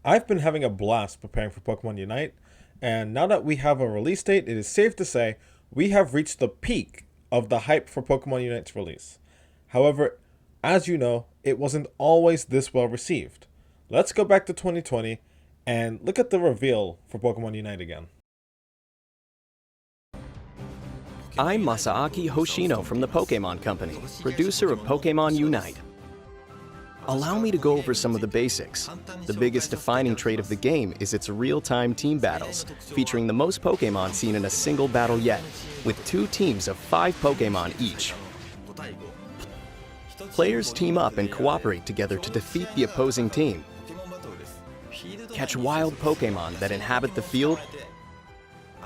I've been having a blast preparing for Pokemon Unite, and now that we have a release date, it is safe to say we have reached the peak of the hype for Pokemon Unite's release. However, as you know, it wasn't always this well received. Let's go back to 2020 and look at the reveal for Pokemon Unite again. I'm Masaaki Hoshino from the Pokemon Company, producer of Pokemon Unite. Allow me to go over some of the basics. The biggest defining trait of the game is its real-time team battles, featuring the most Pokemon seen in a single battle yet, with 2 teams of 5 Pokemon each. Players team up and cooperate together to defeat the opposing team. Catch wild Pokemon that inhabit the field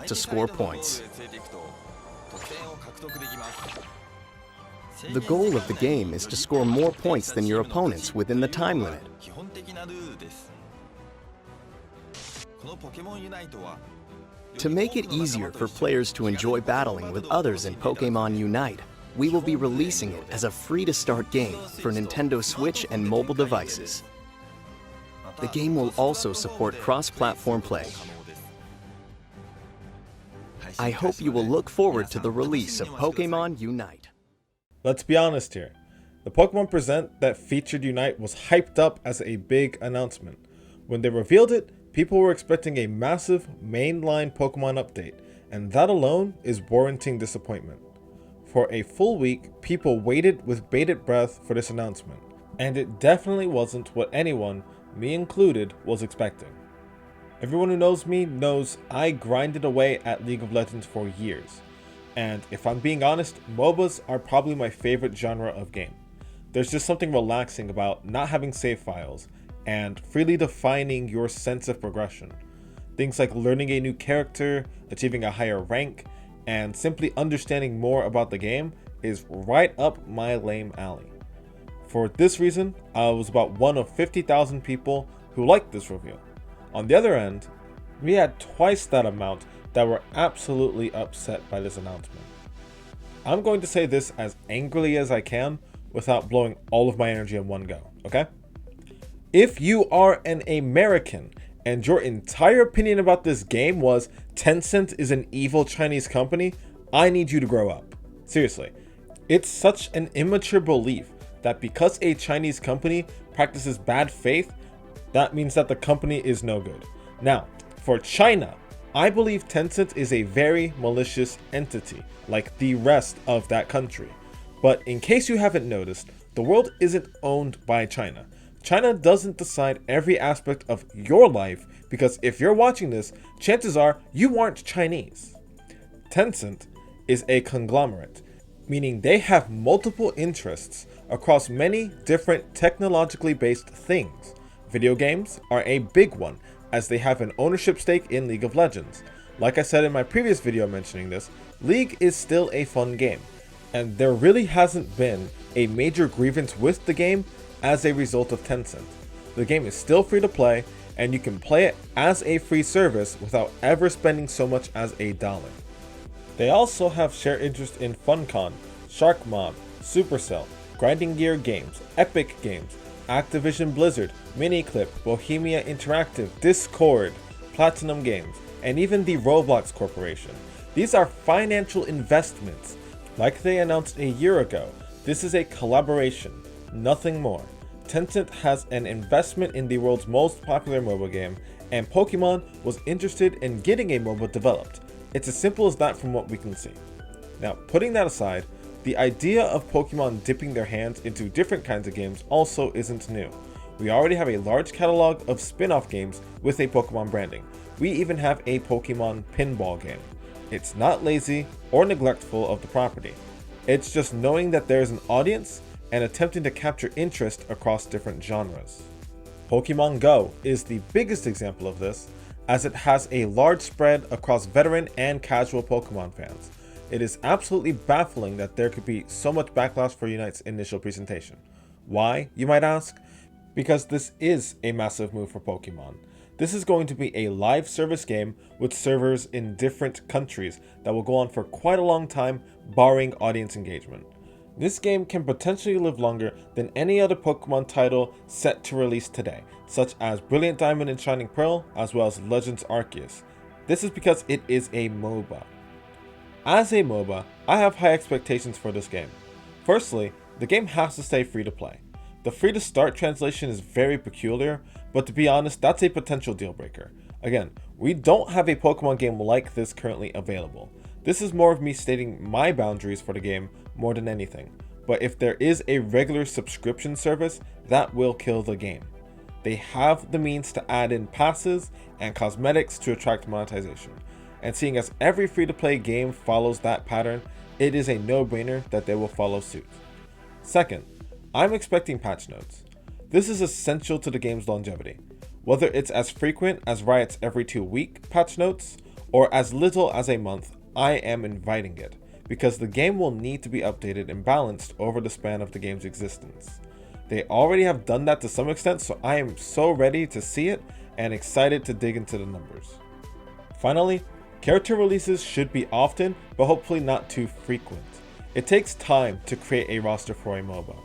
to score points. The goal of the game is to score more points than your opponents within the time limit. To make it easier for players to enjoy battling with others in Pokemon Unite, we will be releasing it as a free-to-start game for Nintendo Switch and mobile devices. The game will also support cross-platform play. I hope you will look forward to the release of Pokemon Unite. Let's be honest here. The Pokemon Present that featured Unite was hyped up as a big announcement. When they revealed it, people were expecting a massive mainline Pokemon update, and that alone is warranting disappointment. For a full week, people waited with bated breath for this announcement, and it definitely wasn't what anyone, me included, was expecting. Everyone who knows me knows I grinded away at League of Legends for years. And if I'm being honest, MOBAs are probably my favorite genre of game. There's just something relaxing about not having save files and freely defining your sense of progression. Things like learning a new character, achieving a higher rank, and simply understanding more about the game is right up my lame alley. For this reason, I was about one of 50,000 people who liked this reveal. On the other end, we had twice that amount that were absolutely upset by this announcement. I'm going to say this as angrily as I can without blowing all of my energy in one go, okay? If you are an American and your entire opinion about this game was Tencent is an evil Chinese company, I need you to grow up. Seriously, it's such an immature belief that because a Chinese company practices bad faith, that means that the company is no good. Now, for China, I believe Tencent is a very malicious entity, like the rest of that country. But in case you haven't noticed, the world isn't owned by China. China doesn't decide every aspect of your life, because if you're watching this, chances are you aren't Chinese. Tencent is a conglomerate, meaning they have multiple interests across many different technologically based things. Video games are a big one, as they have an ownership stake in League of Legends. Like I said in my previous video mentioning this, League is still a fun game, and there really hasn't been a major grievance with the game as a result of Tencent. The game is still free to play, and you can play it as a free service without ever spending so much as $1. They also have shared interest in Funcom, Sharkmob, Supercell, Grinding Gear Games, Epic Games, Activision Blizzard, Miniclip, Bohemia Interactive, Discord, Platinum Games, and even the Roblox Corporation. These are financial investments. Like they announced a year ago, this is a collaboration, nothing more. Tencent has an investment in the world's most popular mobile game, and Pokemon was interested in getting a MOBA developed. It's as simple as that from what we can see. Now, putting that aside, the idea of Pokemon dipping their hands into different kinds of games also isn't new. We already have a large catalog of spin-off games with a Pokemon branding. We even have a Pokemon pinball game. It's not lazy or neglectful of the property. It's just knowing that there's an audience and attempting to capture interest across different genres. Pokemon Go is the biggest example of this, as it has a large spread across veteran and casual Pokemon fans. It is absolutely baffling that there could be so much backlash for Unite's initial presentation. Why, you might ask? Because this is a massive move for Pokemon. This is going to be a live service game with servers in different countries that will go on for quite a long time, barring audience engagement. This game can potentially live longer than any other Pokemon title set to release today, such as Brilliant Diamond and Shining Pearl, as well as Legends Arceus. This is because it is a MOBA. As a MOBA, I have high expectations for this game. Firstly, the game has to stay free to play. The free to start translation is very peculiar, but to be honest, that's a potential deal breaker. Again, we don't have a Pokemon game like this currently available. This is more of me stating my boundaries for the game more than anything. But if there is a regular subscription service, that will kill the game. They have the means to add in passes and cosmetics to attract monetization. And seeing as every free-to-play game follows that pattern, it is a no-brainer that they will follow suit. Second, I'm expecting patch notes. This is essential to the game's longevity. Whether it's as frequent as Riot's every 2-week patch notes, or as little as a month, I am inviting it, because the game will need to be updated and balanced over the span of the game's existence. They already have done that to some extent, so I am so ready to see it and excited to dig into the numbers. Finally, character releases should be often, but hopefully not too frequent. It takes time to create a roster for a MOBA.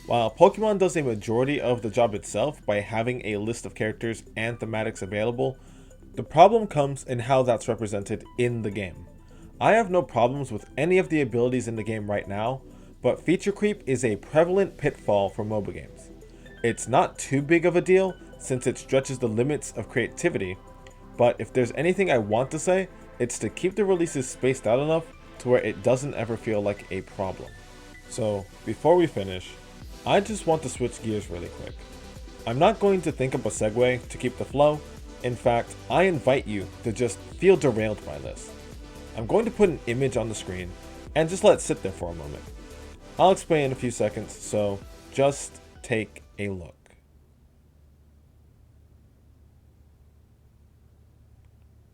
While Pokemon does a majority of the job itself by having a list of characters and thematics available, the problem comes in how that's represented in the game. I have no problems with any of the abilities in the game right now, but feature creep is a prevalent pitfall for MOBA games. It's not too big of a deal since it stretches the limits of creativity, but if there's anything I want to say, it's to keep the releases spaced out enough to where it doesn't ever feel like a problem. So before we finish, I just want to switch gears really quick. I'm not going to think up a segue to keep the flow. In fact, I invite you to just feel derailed by this. I'm going to put an image on the screen and just let it sit there for a moment. I'll explain in a few seconds, so just take a look.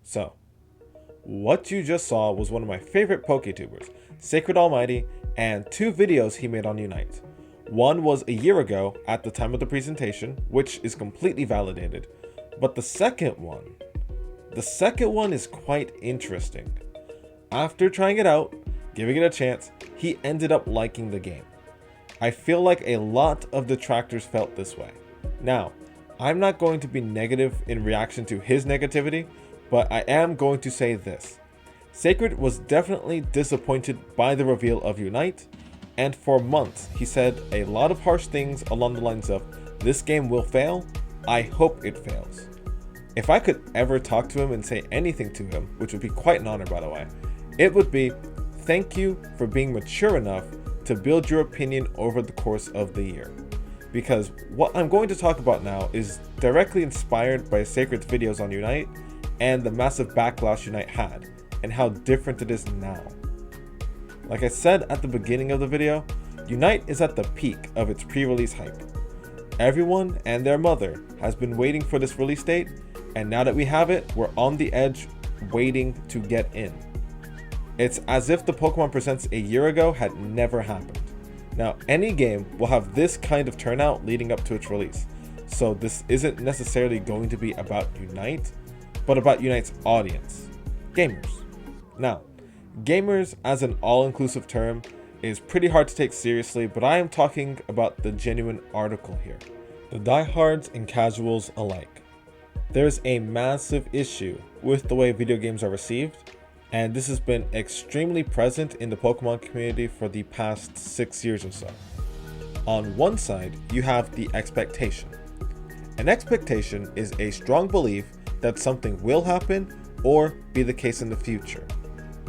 So, what you just saw was one of my favorite PokeTubers, Sacred Almighty, and 2 videos he made on Unite. One was a year ago at the time of the presentation, which is completely validated, but the second one is quite interesting. After trying it out, giving it a chance, he ended up liking the game. I feel like a lot of detractors felt this way. Now, I'm not going to be negative in reaction to his negativity, but I am going to say this. Sacred was definitely disappointed by the reveal of Unite, and for months he said a lot of harsh things along the lines of, "This game will fail, I hope it fails." If I could ever talk to him and say anything to him, which would be quite an honor by the way, it would be, thank you for being mature enough to build your opinion over the course of the year. Because what I'm going to talk about now is directly inspired by Sacred's videos on Unite and the massive backlash Unite had, and how different it is now. Like I said at the beginning of the video, Unite is at the peak of its pre-release hype. Everyone and their mother has been waiting for this release date, and now that we have it, we're on the edge waiting to get in. It's as if the Pokemon Presents a year ago had never happened. Now, any game will have this kind of turnout leading up to its release, so this isn't necessarily going to be about Unite, but about Unite's audience, gamers. Now, gamers as an all-inclusive term is pretty hard to take seriously, but I am talking about the genuine article here. The diehards and casuals alike. There's a massive issue with the way video games are received, and this has been extremely present in the Pokemon community for the past 6 years or so. On one side, you have the expectation. An expectation is a strong belief that something will happen or be the case in the future.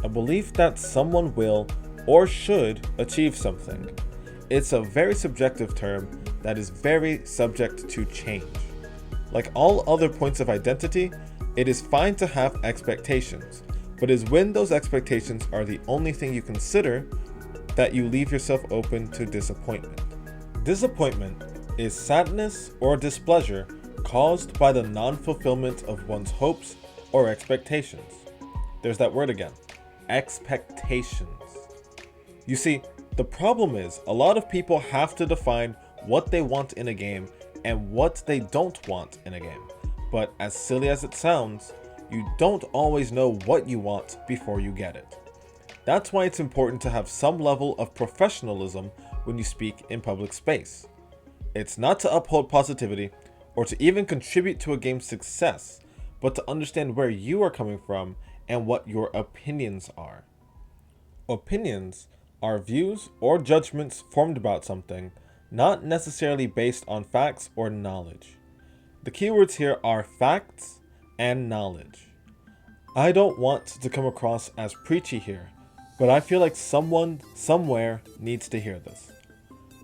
A belief that someone will or should achieve something. It's a very subjective term that is very subject to change. Like all other points of identity, it is fine to have expectations, but it is when those expectations are the only thing you consider that you leave yourself open to disappointment. Disappointment is sadness or displeasure caused by the non-fulfillment of one's hopes or expectations. There's that word again, expectations. You see, the problem is a lot of people have to define what they want in a game and what they don't want in a game. But as silly as it sounds, you don't always know what you want before you get it. That's why it's important to have some level of professionalism when you speak in public space. It's not to uphold positivity or to even contribute to a game's success, but to understand where you are coming from and what your opinions are. Opinions are views or judgments formed about something, not necessarily based on facts or knowledge. The keywords here are facts and knowledge. I don't want to come across as preachy here, but I feel like someone somewhere needs to hear this.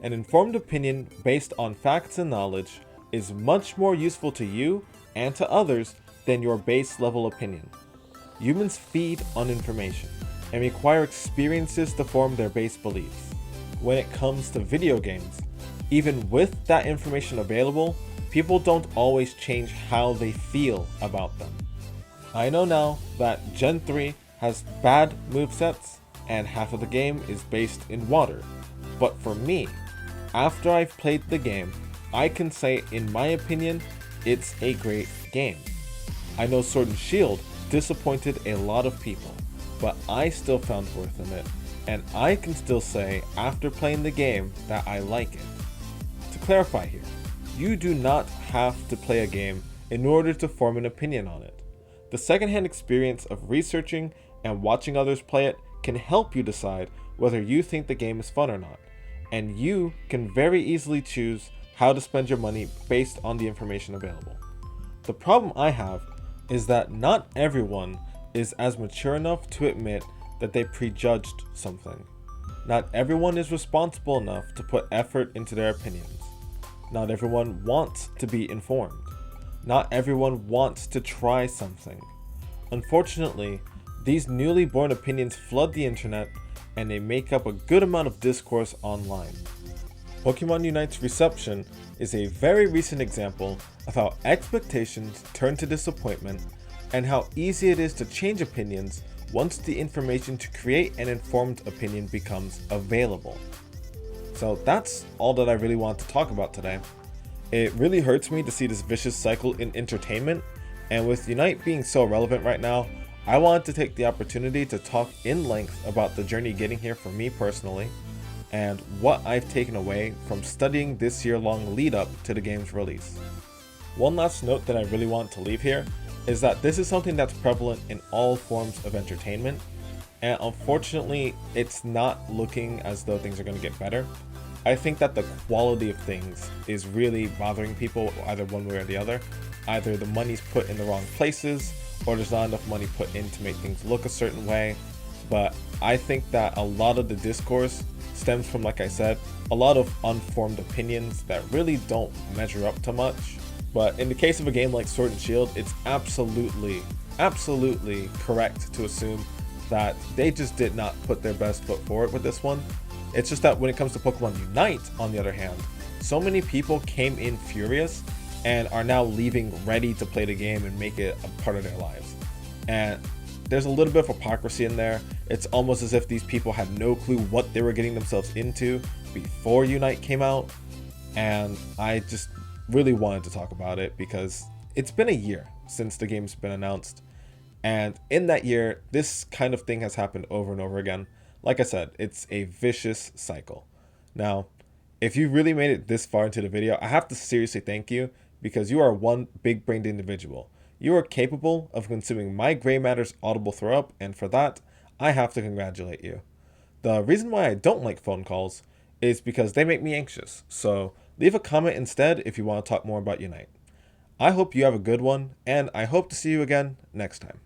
An informed opinion based on facts and knowledge is much more useful to you and to others than your base level opinion. Humans feed on information and require experiences to form their base beliefs. When it comes to video games, even with that information available, people don't always change how they feel about them. I know now that Gen 3 has bad movesets and half of the game is based in water, but for me, after I've played the game, I can say in my opinion, it's a great game. I know Sword and Shield disappointed a lot of people, but I still found worth in it, and I can still say after playing the game that I like it. To clarify here, you do not have to play a game in order to form an opinion on it. The secondhand experience of researching and watching others play it can help you decide whether you think the game is fun or not, and you can very easily choose how to spend your money based on the information available. The problem I have is that not everyone is as mature enough to admit that they prejudged something. Not everyone is responsible enough to put effort into their opinions. Not everyone wants to be informed. Not everyone wants to try something. Unfortunately, these newly born opinions flood the internet and they make up a good amount of discourse online. Pokemon Unite's reception is a very recent example of how expectations turn to disappointment and how easy it is to change opinions once the information to create an informed opinion becomes available. So that's all that I really want to talk about today. It really hurts me to see this vicious cycle in entertainment, and with Unite being so relevant right now, I wanted to take the opportunity to talk in length about the journey getting here for me personally, and what I've taken away from studying this year-long lead up to the game's release. One last note that I really want to leave here is that this is something that's prevalent in all forms of entertainment, and unfortunately it's not looking as though things are going to get better. I think that the quality of things is really bothering people either one way or the other. Either the money's put in the wrong places, or there's not enough money put in to make things look a certain way. But I think that a lot of the discourse stems from, like I said, a lot of unformed opinions that really don't measure up to much. But in the case of a game like Sword and Shield, it's absolutely correct to assume that they just did not put their best foot forward with this one. It's just that when it comes to Pokemon Unite, on the other hand, so many people came in furious and are now leaving ready to play the game and make it a part of their lives. And there's a little bit of hypocrisy in there. It's almost as if these people had no clue what they were getting themselves into before Unite came out. And I just really wanted to talk about it because it's been a year since the game's been announced. And in that year, this kind of thing has happened over and over again. Like I said, it's a vicious cycle. Now, if you really made it this far into the video, I have to seriously thank you because you are one big-brained individual. You are capable of consuming my Gray Matter's audible throw-up, and for that, I have to congratulate you. The reason why I don't like phone calls is because they make me anxious, so leave a comment instead if you want to talk more about Unite. I hope you have a good one, and I hope to see you again next time.